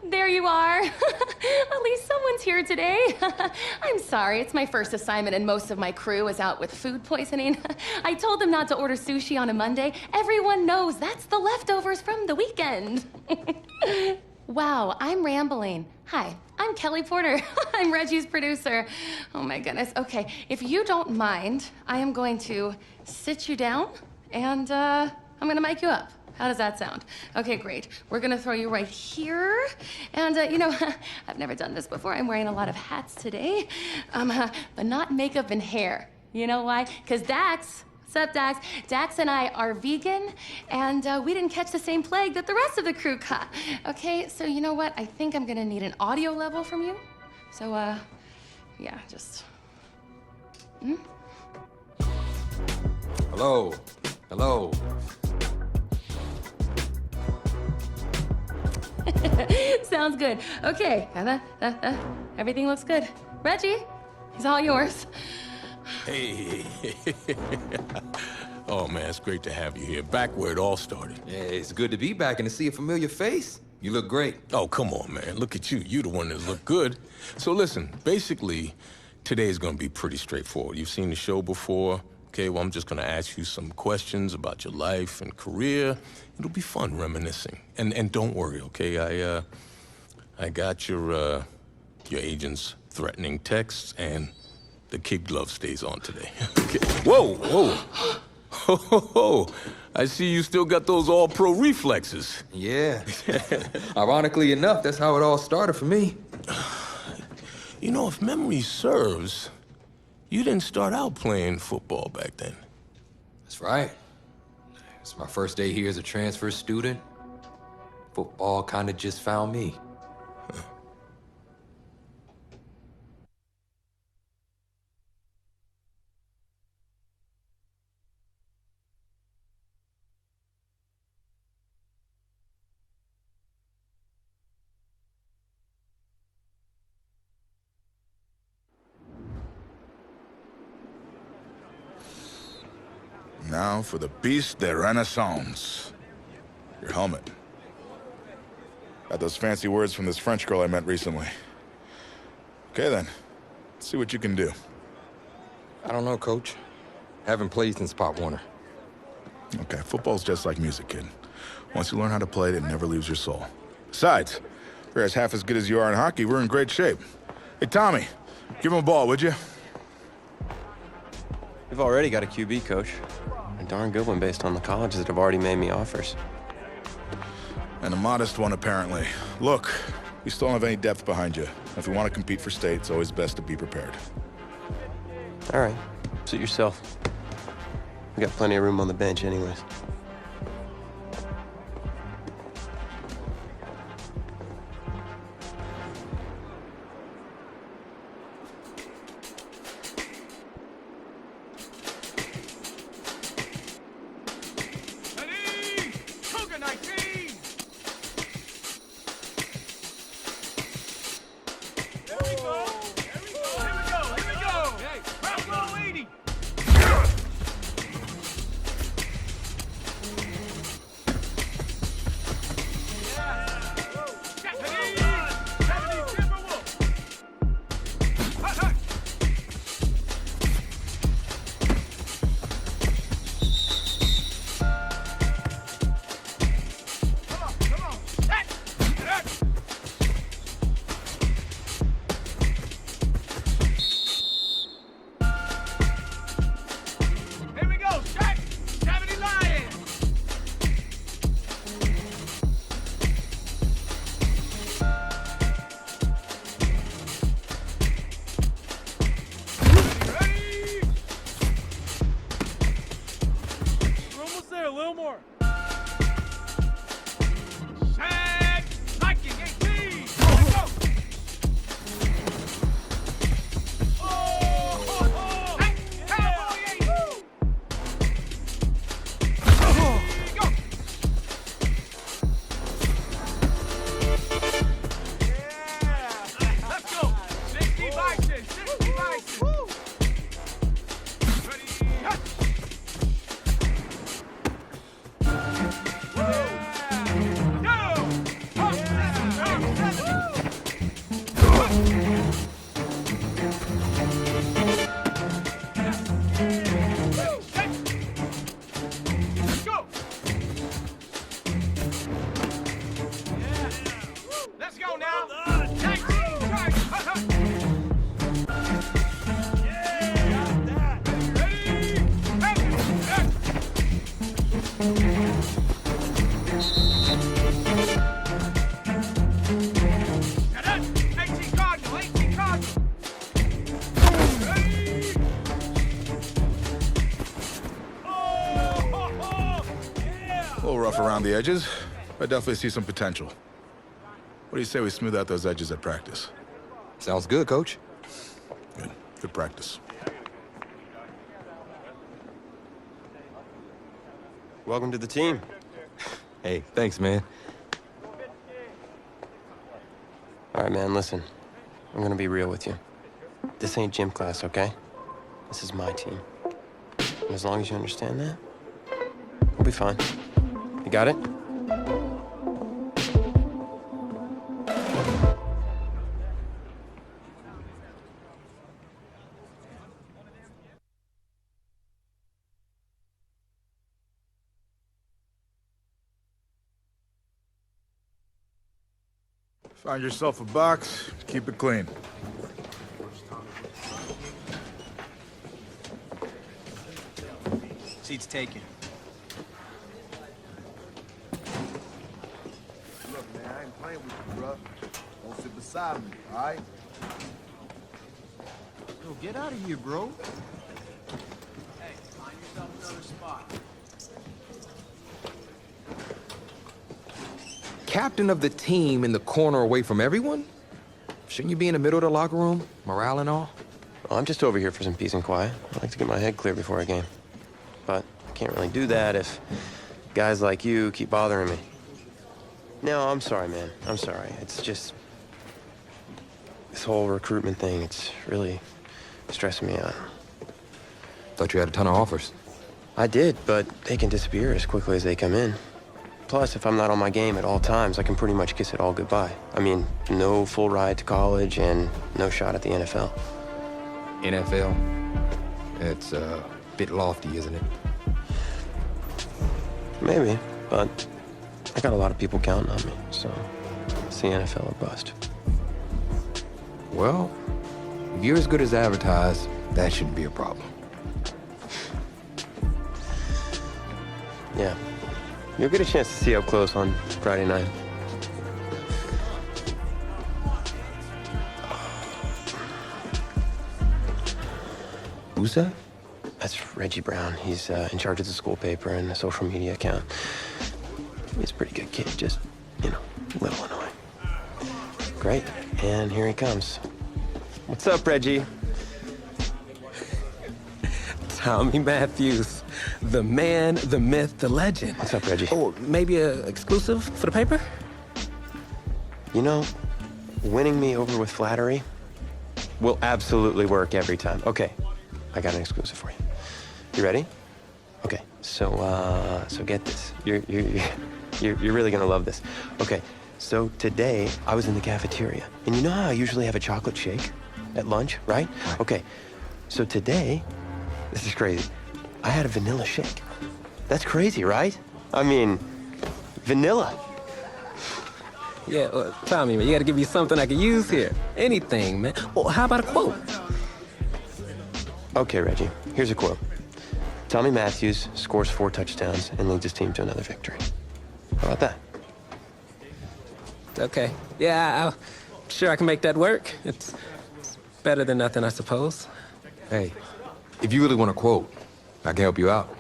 There you are. At least someone's here today. I'm sorry, it's my first assignment and most of my crew is out with food poisoning. I told them not to order sushi on a Monday. Everyone knows that's the leftovers from the weekend. Wow, I'm rambling. Hi, I'm Kelly Porter. I'm Reggie's producer. Oh my goodness. Okay, if you don't mind, I am going to sit you down and I'm gonna mic you up. How does that sound? Okay, great. We're gonna throw you right here. And you know, I've never done this before. I'm wearing a lot of hats today, but not makeup and hair. You know why? Because Dax, what's up, Dax? Dax and I are vegan, and we didn't catch the same plague that the rest of the crew caught. Okay, so you know what? I think I'm gonna need an audio level from you. So, yeah, just... Hello. Hello. Sounds good. Okay, everything looks good. Reggie, it's all yours. Hey. Oh, man, it's great to have you here. Back where it all started. Yeah, it's good to be back and to see a familiar face. You look great. Oh, come on, man. Look at you. You the one that look good. So listen, basically, today's gonna be pretty straightforward. You've seen the show before. Okay, well, I'm just gonna ask you some questions about your life and career. It'll be fun reminiscing. And don't worry, okay? I got your agent's threatening texts, and the kid glove stays on today. Okay. Whoa. Oh, I see you still got those all-pro reflexes. Yeah. Ironically enough, that's how it all started for me. You know, if memory serves, you didn't start out playing football back then. That's right. It's my first day here as a transfer student. Football kind of just found me. Now for the piece de renaissance. Your helmet. Got those fancy words from this French girl I met recently. Okay then, let's see what you can do. I don't know, Coach. Haven't played since Pop Warner. Okay, football's just like music, kid. Once you learn how to play it, it never leaves your soul. Besides, if you're as half as good as you are in hockey, we're in great shape. Hey, Tommy, give him a ball, would you? We've already got a QB, Coach. A darn good one based on the colleges that have already made me offers. And a modest one, apparently. Look, we still don't have any depth behind you. If we want to compete for state, it's always best to be prepared. All right, suit yourself. We got plenty of room on the bench anyways. around the edges, I definitely see some potential. What do you say we smooth out those edges at practice? Sounds good, Coach. Good. Good practice. Welcome to the team. Hey, thanks, man. All right, man, listen. I'm gonna be real with you. This ain't gym class, okay? This is my team. And as long as you understand that, we'll be fine. You got it? Find yourself a box, keep it clean. Seats taken. Look, man, I ain't playing with you, bruh. Don't sit beside me, all right? Yo, get out of here, bro. Hey, find yourself another spot. Captain of the team in the corner away from everyone? Shouldn't you be in the middle of the locker room? Morale and all? Well, I'm just over here for some peace and quiet. I like to get my head clear before a game. But I can't really do that if guys like you keep bothering me. No, I'm sorry, man. I'm sorry. It's just... this whole recruitment thing, it's really stressing me out. Thought you had a ton of offers. I did, but they can disappear as quickly as they come in. Plus, if I'm not on my game at all times, I can pretty much kiss it all goodbye. I mean, no full ride to college and no shot at the NFL. NFL? It's a bit lofty, isn't it? Maybe, but I got a lot of people counting on me, so it's the NFL or bust. Well, if you're as good as advertised, that shouldn't be a problem. Yeah. You'll get a chance to see up close on Friday night. Who's that? That's Reggie Brown. He's in charge of the school paper and the social media account. He's a pretty good kid, just, you know, a little annoying. Great, and here he comes. What's up, Reggie? Tommy Matthews, the man, the myth, the legend. What's up, Reggie? Oh, maybe a exclusive for the paper? You know, winning me over with flattery will absolutely work every time. Okay, I got an exclusive for you. You ready? Okay, so get this. You're really gonna love this. Okay, so today I was in the cafeteria, and you know how I usually have a chocolate shake at lunch, right? Okay, so today, this is crazy. I had a vanilla shake. That's crazy, right? I mean, vanilla. Yeah, Tommy, man, you gotta give me something I can use here. Anything, man. Well, how about a quote? Okay, Reggie, here's a quote. Tommy Matthews scores 4 touchdowns and leads his team to another victory. How about that? Okay. Yeah, I'm sure I can make that work. It's better than nothing, I suppose. Hey, if you really want to quote, I can help you out.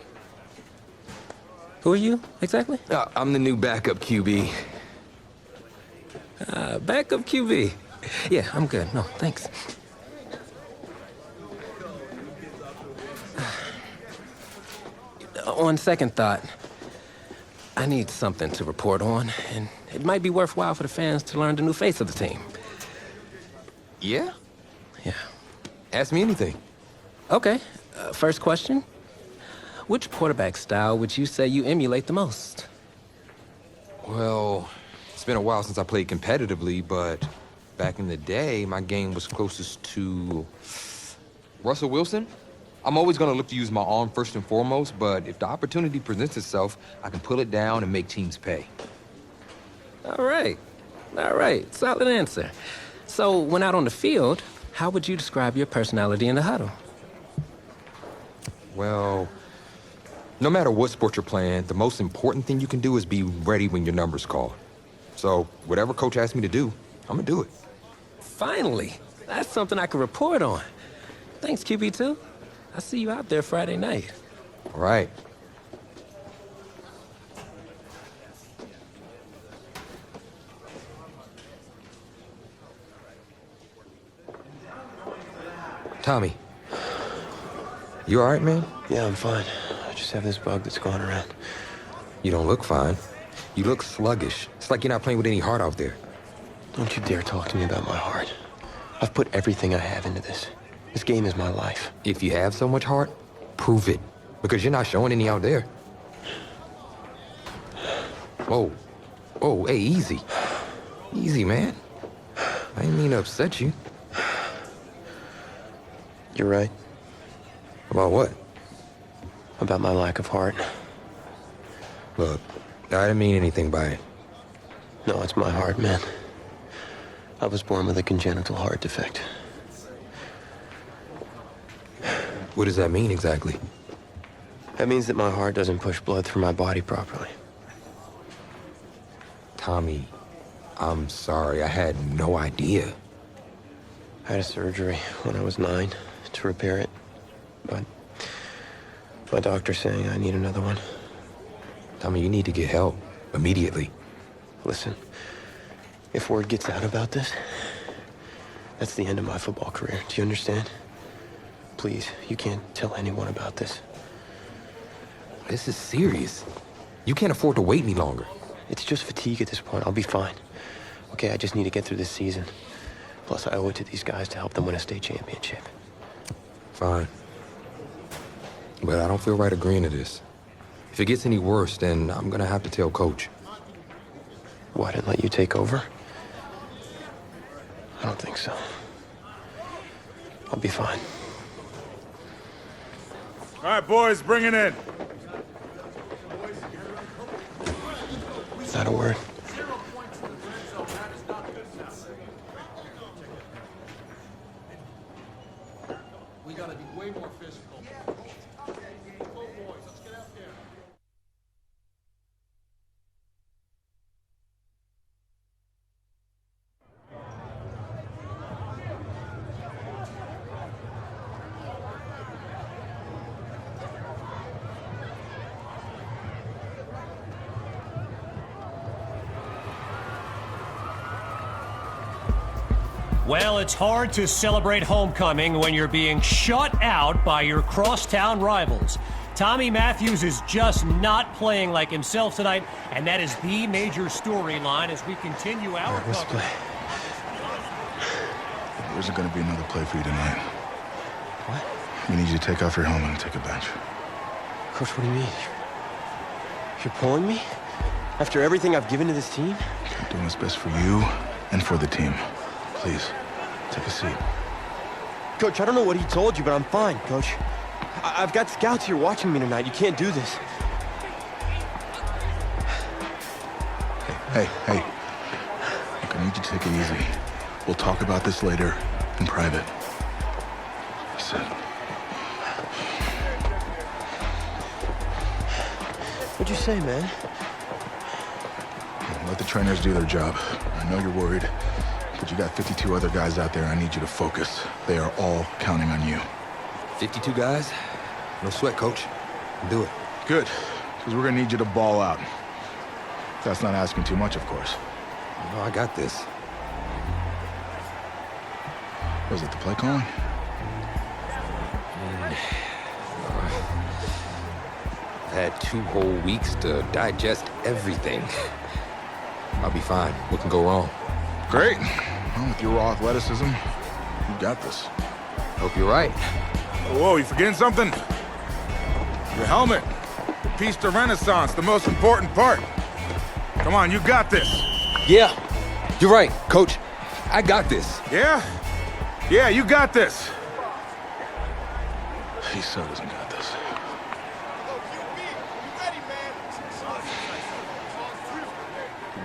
Who are you, exactly? I'm the new backup QB. Backup QB. Yeah, I'm good. No, thanks. On second thought, I need something to report on, and it might be worthwhile for the fans to learn the new face of the team. Yeah? Yeah. Ask me anything. Okay, first question. Which quarterback style would you say you emulate the most? Well, it's been a while since I played competitively, but back in the day, my game was closest to Russell Wilson. I'm always going to look to use my arm first and foremost, but if the opportunity presents itself, I can pull it down and make teams pay. All right. Solid answer. So, when out on the field, how would you describe your personality in the huddle? Well, no matter what sport you're playing, the most important thing you can do is be ready when your number's called. So, whatever coach asks me to do, I'm going to do it. Finally. That's something I can report on. Thanks, QB2. I see you out there Friday night. All right. Tommy. You all right, man? Yeah, I'm fine. I just have this bug that's going around. You don't look fine. You look sluggish. It's like you're not playing with any heart out there. Don't you dare talk to me about my heart. I've put everything I have into this. This game is my life. If you have so much heart, prove it. Because you're not showing any out there. Whoa. Whoa, hey, easy. Easy, man. I didn't mean to upset you. You're right. About what? About my lack of heart. Look, I didn't mean anything by it. No, it's my heart, man. I was born with a congenital heart defect. What does that mean exactly? That means that my heart doesn't push blood through my body properly. Tommy, I'm sorry. I had no idea. I had a surgery when I was 9 to repair it, but my doctor's saying I need another one. Tommy, you need to get help immediately. Listen, if word gets out about this, that's the end of my football career. Do you understand? Please, you can't tell anyone about this. This is serious. You can't afford to wait any longer. It's just fatigue at this point. I'll be fine. Okay, I just need to get through this season. Plus, I owe it to these guys to help them win a state championship. Fine. But I don't feel right agreeing to this. If it gets any worse, then I'm gonna have to tell Coach. What, and let you take over? I don't think so. I'll be fine. All right, boys, bring it in. Not a word. We gotta be way more physical. Go, boys, let's get out there. Well, it's hard to celebrate homecoming when you're being shut out by your crosstown rivals. Tommy Matthews is just not playing like himself tonight, and that is the major storyline as we continue our Let's coverage. play. There isn't going to be another play for you tonight. What? We need you to take off your helmet and take a bench. Coach, what do you mean? You're pulling me? After everything I've given to this team? I'm doing what's best for you and for the team. Please, take a seat. Coach, I don't know what he told you, but I'm fine, Coach. I've got scouts here watching me tonight. You can't do this. Hey. Look, I need you to take it easy. We'll talk about this later in private. Sit. What'd you say, man? Let the trainers do their job. I know you're worried, but you got 52 other guys out there. I need you to focus. They are all counting on you. 52 guys? No sweat, Coach. Do it. Good, because we're gonna need you to ball out. That's not asking too much, of course. No, I got this. Was it the play calling? I've had 2 whole weeks to digest everything. I'll be fine. What can go wrong? Great. Well, with your raw athleticism, you got this. Hope you're right. Whoa, you forgetting something? Your helmet. The piece de Renaissance, the most important part. Come on, you got this. Yeah, you're right, Coach. I got this. Yeah? Yeah, you got this. He so doesn't got this.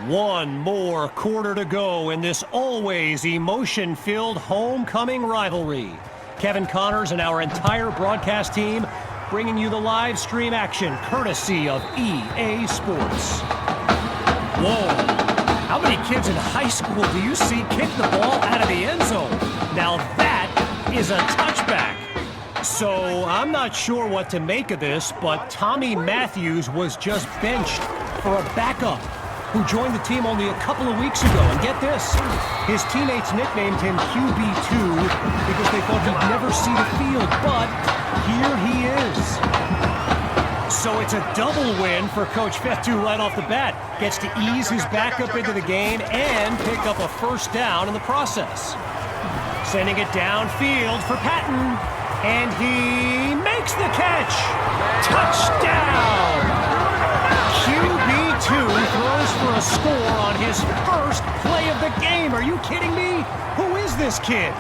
One more quarter to go in this always emotion-filled homecoming rivalry. Kevin Connors and our entire broadcast team bringing you the live stream action courtesy of EA Sports. Whoa, how many kids in high school do you see kick the ball out of the end zone? Now that is a touchback. So I'm not sure what to make of this, but Tommy Matthews was just benched for a backup. who joined the team only a couple of weeks ago. And get this, his teammates nicknamed him QB2 because they thought he'd never see the field, but here he is. So it's a double win for Coach Fetu right off the bat. Gets to ease his backup into the game and pick up a first down in the process. Sending it downfield for Patton, and he makes the catch. Touchdown! QB2 throws for a score on his first play of the game. Are you kidding me? Who is this kid?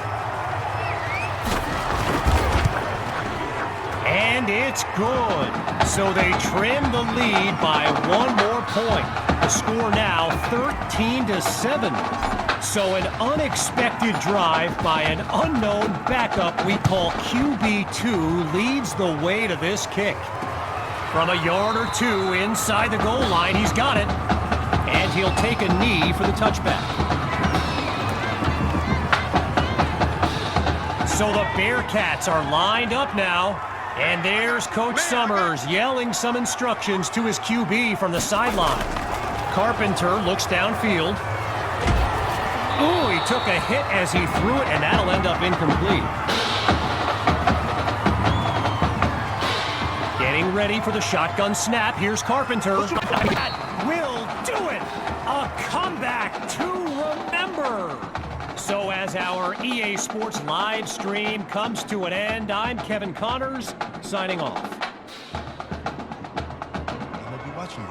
And it's good. So they trim the lead by 1 more point. The score now 13-7. So an unexpected drive by an unknown backup we call QB2 leads the way to this kick. From a yard or two inside the goal line, he's got it. And he'll take a knee for the touchback. So the Bearcats are lined up now. And there's Coach Summers yelling some instructions to his QB from the sideline. Carpenter looks downfield. Ooh, he took a hit as he threw it, and that'll end up incomplete. Getting ready for the shotgun snap. Here's Carpenter. That will do it. A comeback to remember. So as our EA Sports live stream comes to an end, I'm Kevin Connors, signing off. I'm going to be watching you.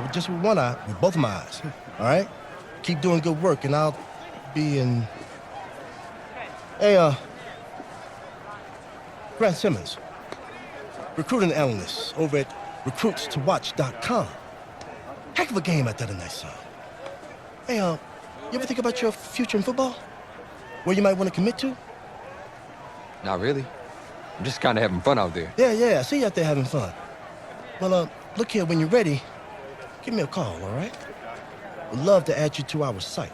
Not just with one eye, with both of my eyes. All right? Keep doing good work, and I'll be in... Hey, Grant Simmons, recruiting analyst over at recruitstowatch.com. Heck of a game at that tonight, son. Hey, you ever think about your future in football? Where you might want to commit to? Not really. I'm just kind of having fun out there. Yeah, I see you out there having fun. Well, look here, when you're ready, give me a call, all right? Would love to add you to our site.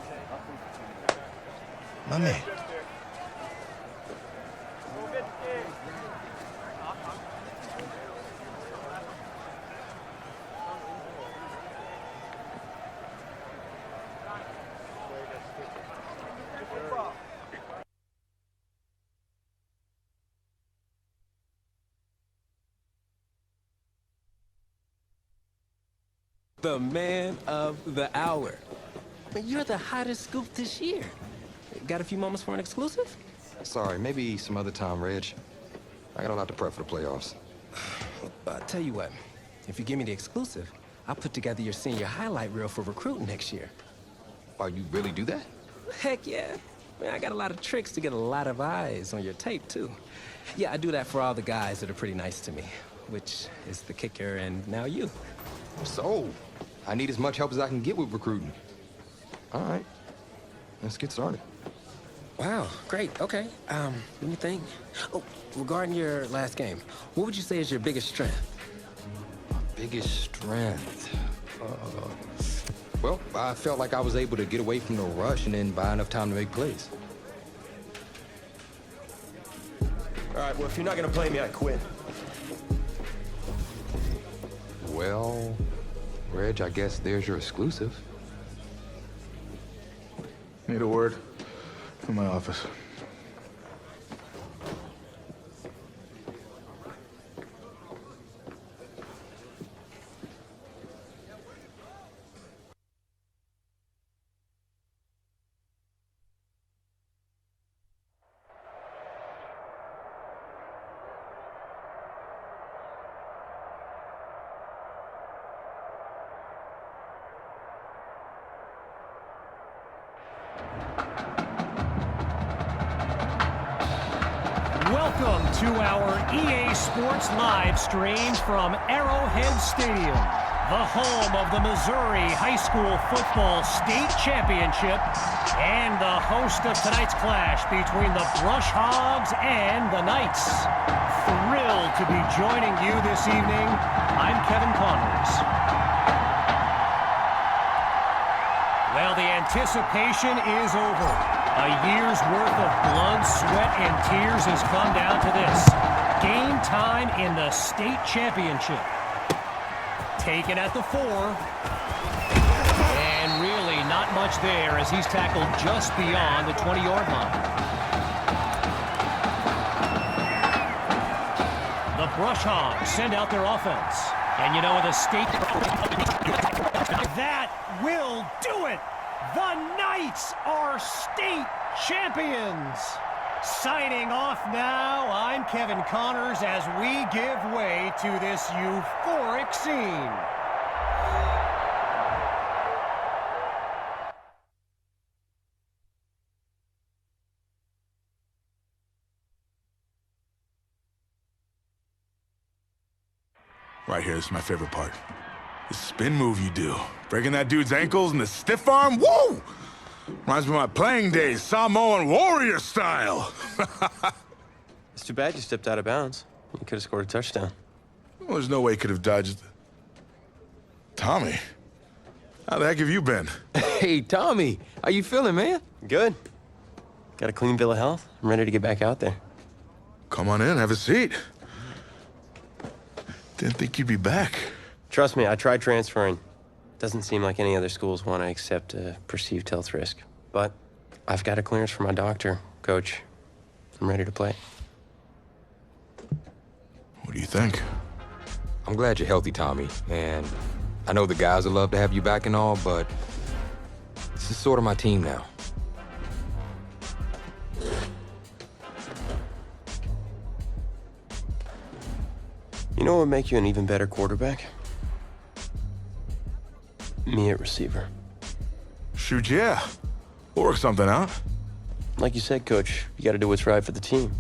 My man. The man of the hour. Man, you're the hottest scoop this year. Got a few moments for an exclusive? Sorry, maybe some other time, Reg. I got a lot to prep for the playoffs. Tell you what, if you give me the exclusive, I'll put together your senior highlight reel for recruiting next year. Oh, you really do that? Heck yeah. Man, I got a lot of tricks to get a lot of eyes on your tape, too. Yeah, I do that for all the guys that are pretty nice to me, which is the kicker and now you. So, I need as much help as I can get with recruiting. All right, let's get started. Wow, great, okay. Let me think. Oh, regarding your last game, what would you say is your biggest strength? My biggest strength? Well, I felt like I was able to get away from the rush and then buy enough time to make plays. All right, well, if you're not gonna play me, I quit. Well, Reg, I guess there's your exclusive. Need a word from my office. Welcome to our EA Sports live stream from Arrowhead Stadium, the home of the Missouri High School Football State Championship and the host of tonight's clash between the Brush Hogs and the Knights. Thrilled to be joining you this evening. I'm Kevin Connors. Well, the anticipation is over. A year's worth of blood, sweat, and tears has come down to this. Game time in the state championship. Taken at the 4. much there as he's tackled just beyond the 20-yard line. The Brush Hogs send out their offense. And you know, with a state... that will do it! The Knights are state champions! Signing off now, I'm Kevin Connors as we give way to this euphoric scene. Right here, this is my favorite part. The spin move you do. Breaking that dude's ankles and the stiff arm, woo! Reminds me of my playing days, Samoan warrior style. It's too bad you stepped out of bounds. You could have scored a touchdown. Well, there's no way he could have dodged. Tommy, how the heck have you been? Hey, Tommy, how you feeling, man? Good. Got a clean bill of health. I'm ready to get back out there. Come on in, have a seat. Didn't think you'd be back. Trust me, I tried transferring. Doesn't seem like any other schools want to accept a perceived health risk. But I've got a clearance from my doctor, Coach. I'm ready to play. What do you think? I'm glad you're healthy, Tommy, and I know the guys would love to have you back and all, but this is sort of my team now. You know what would make you an even better quarterback? Me at receiver. Shoot, yeah. We'll work something out. Like you said, Coach, you gotta do what's right for the team.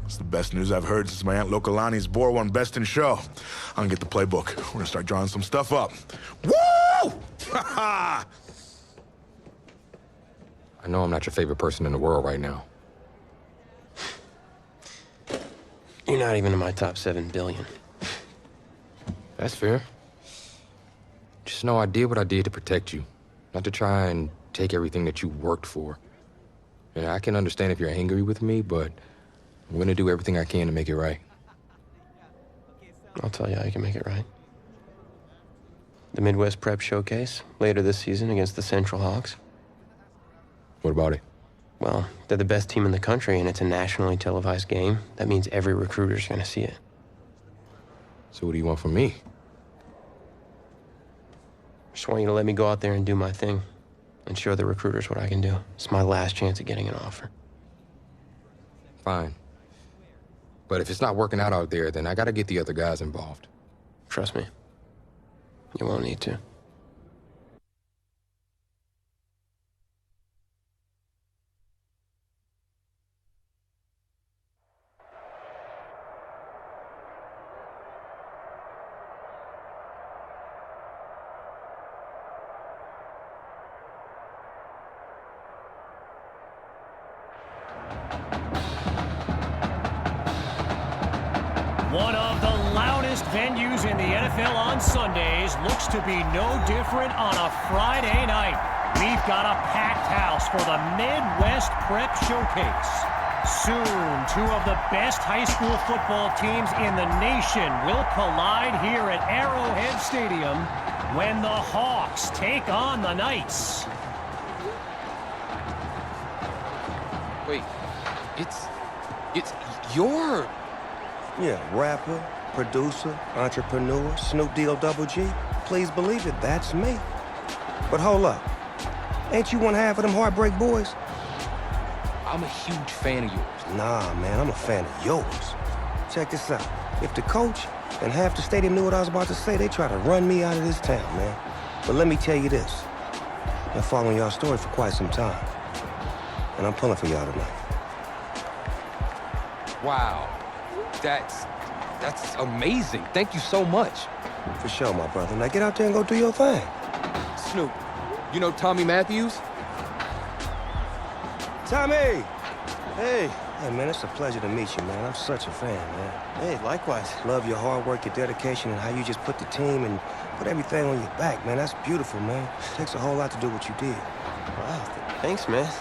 It's the best news I've heard since my Aunt Lokalani's Boar won Best in Show. I'm gonna get the playbook. We're gonna start drawing some stuff up. Woo! I know I'm not your favorite person in the world right now. You're not even in my top 7 billion. That's fair. Just know I did what I did to protect you, not to try and take everything that you worked for. And I can understand if you're angry with me, but I'm gonna do everything I can to make it right. I'll tell you how you can make it right. The Midwest Prep Showcase, later this season against the Central Hogs. What about it? Well, they're the best team in the country, and it's a nationally televised game. That means every recruiter's gonna see it. So what do you want from me? Just want you to let me go out there and do my thing and show the recruiters what I can do. It's my last chance at getting an offer. Fine. But if it's not working out there, then I gotta get the other guys involved. Trust me. You won't need to. One of the loudest venues in the NFL on Sundays looks to be no different on a Friday night. We've got a packed house for the Midwest Prep Showcase. Soon, 2 of the best high school football teams in the nation will collide here at Arrowhead Stadium when the Hawks take on the Knights. Wait, it's your... Yeah, rapper, producer, entrepreneur, Snoop D-O-double-G. Please believe it, that's me. But hold up. Ain't you one half of them Heartbreak Boys? I'm a huge fan of yours. Nah, man, I'm a fan of yours. Check this out. If the coach and half the stadium knew what I was about to say, they try to run me out of this town, man. But let me tell you this. Been following y'all story for quite some time. And I'm pulling for y'all tonight. Wow. That's amazing. Thank you so much. For sure, my brother. Now get out there and go do your thing. Snoop, you know Tommy Matthews? Tommy! Hey, man, it's a pleasure to meet you, man. I'm such a fan, man. Hey, likewise. Love your hard work, your dedication, and how you just put the team and put everything on your back, man. That's beautiful, man. It takes a whole lot to do what you did. Wow, thanks, man.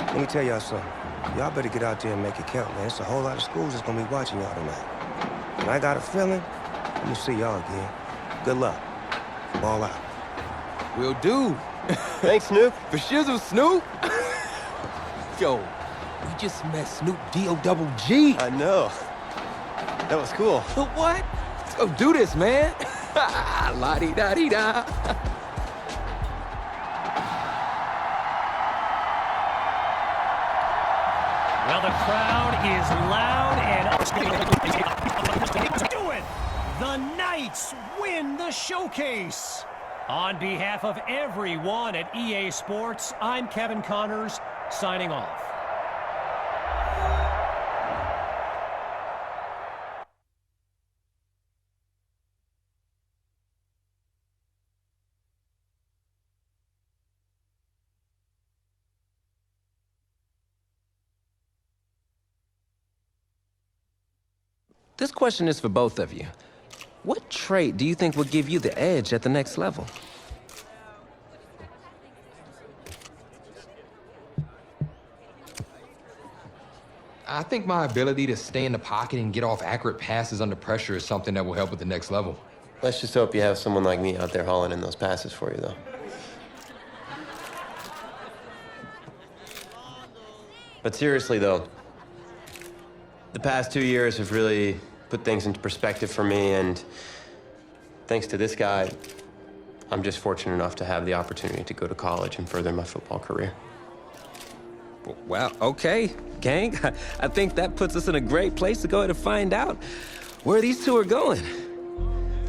Let me tell y'all something. Y'all better get out there and make it count, man. It's a whole lot of schools that's gonna be watching y'all tonight. And I got a feeling I'm gonna see y'all again. Good luck. Ball out. Will do. Thanks, Snoop. For shizzle, Snoop. Yo, we just met Snoop D-O-double-G. I know. That was cool. What? Let's go do this, man. La-di-da-di-da. Well, the crowd is loud and do it. The Knights win the showcase. On behalf of everyone at EA Sports, I'm Kevin Connors, signing off. This question is for both of you. What trait do you think will give you the edge at the next level? I think my ability to stay in the pocket and get off accurate passes under pressure is something that will help at the next level. Let's just hope you have someone like me out there hauling in those passes for you, though. But seriously, though, the past 2 years have really put things into perspective for me, and thanks to this guy, I'm just fortunate enough to have the opportunity to go to college and further my football career. Well, okay, gang. I think that puts us in a great place to go ahead and find out where these two are going.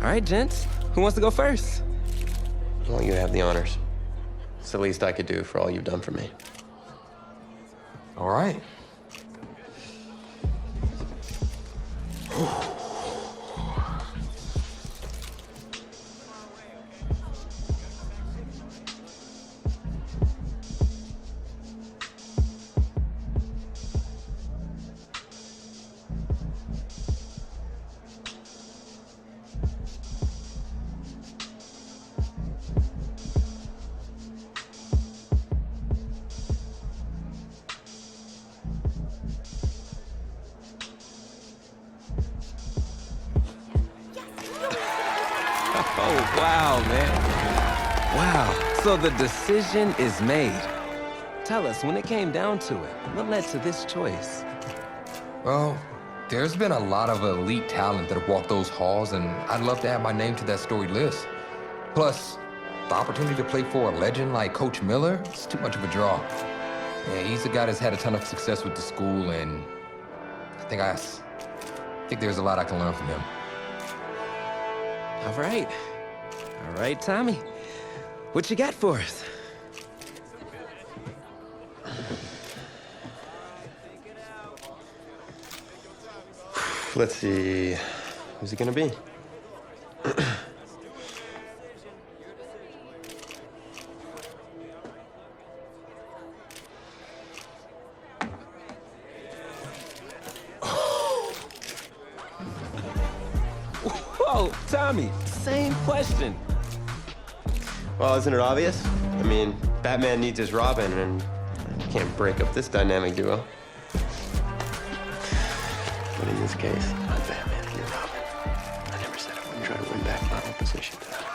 All right, gents, who wants to go first? Well, you have the honors. It's the least I could do for all you've done for me. All right. Oh, wow, man. Wow. So the decision is made. Tell us, when it came down to it, what led to this choice? Well, there's been a lot of elite talent that have walked those halls, and I'd love to add my name to that storied list. Plus, the opportunity to play for a legend like Coach Miller, it's too much of a draw. Yeah, he's a guy that's had a ton of success with the school, and I think there's a lot I can learn from him. All right. All right, Tommy. What you got for us? Let's see. Who's it gonna be? Whoa, Tommy, same question. Well, isn't it obvious? I mean, Batman needs his Robin, and I can't break up this dynamic duo. But in this case, I'm Batman and you're Robin. I never said I wouldn't try to win back my opposition to that.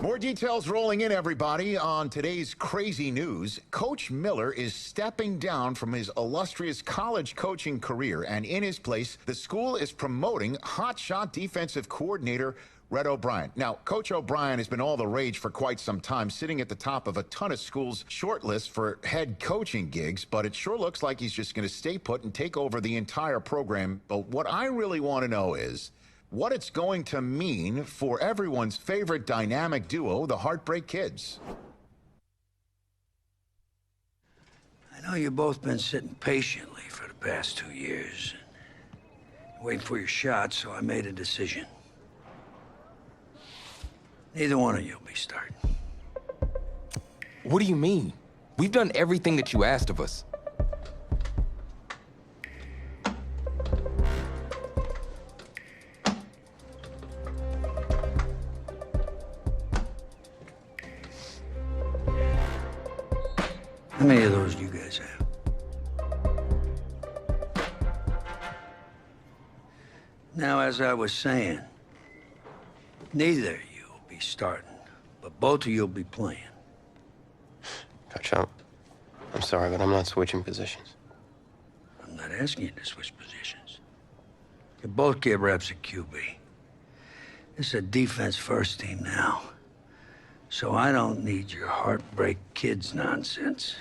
More details rolling in, everybody. On today's crazy news, Coach Miller is stepping down from his illustrious college coaching career, and in his place, the school is promoting hotshot defensive coordinator Red O'Brien. Now, Coach O'Brien has been all the rage for quite some time, sitting at the top of a ton of schools' shortlists for head coaching gigs, but it sure looks like he's just going to stay put and take over the entire program. But what I really want to know is what it's going to mean for everyone's favorite dynamic duo, the Heartbreak Kids. I know you've both been sitting patiently for the past 2 years, waiting for your shot, so I made a decision. Neither one of you will be starting. What do you mean? We've done everything that you asked of us. How many of those do you guys have? Now, as I was saying, neither of you will be starting, but both of you will be playing. Coach, I'm sorry, but I'm not switching positions. I'm not asking you to switch positions. You both get reps at QB. This is a defense-first team now. So I don't need your heartbreak kids nonsense.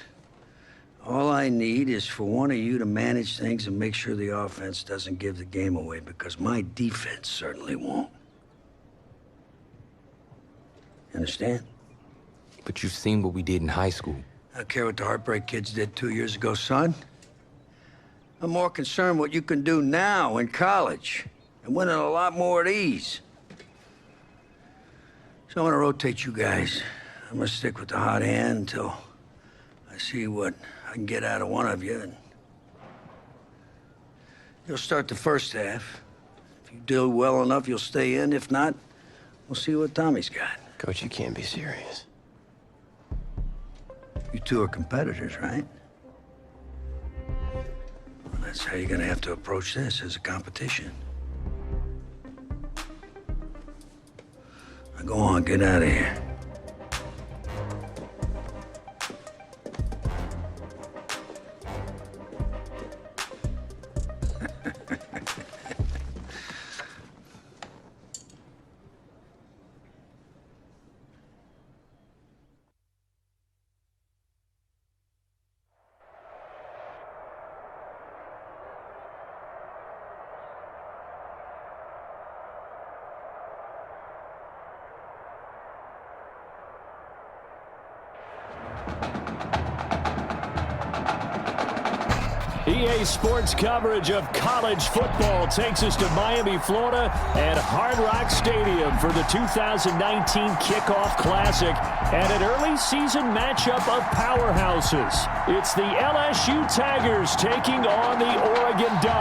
All I need is for one of you to manage things and make sure the offense doesn't give the game away, because my defense certainly won't. Understand? But you've seen what we did in high school. I don't care what the heartbreak kids did 2 years ago, son. I'm more concerned what you can do now in college and winning a lot more at ease. So I'm gonna rotate you guys. I'm gonna stick with the hot hand until I see what I can get out of one of you. And you'll start the first half. If you do well enough, you'll stay in. If not, we'll see what Tommy's got. Coach, you can't be serious. You two are competitors, right? Well, that's how you're gonna have to approach this, as a competition. Now go on, get out of here. EA Sports coverage of college football takes us to Miami, Florida, and Hard Rock Stadium for the 2019 Kickoff Classic and an early season matchup of powerhouses. It's the LSU Tigers taking on the Oregon Ducks.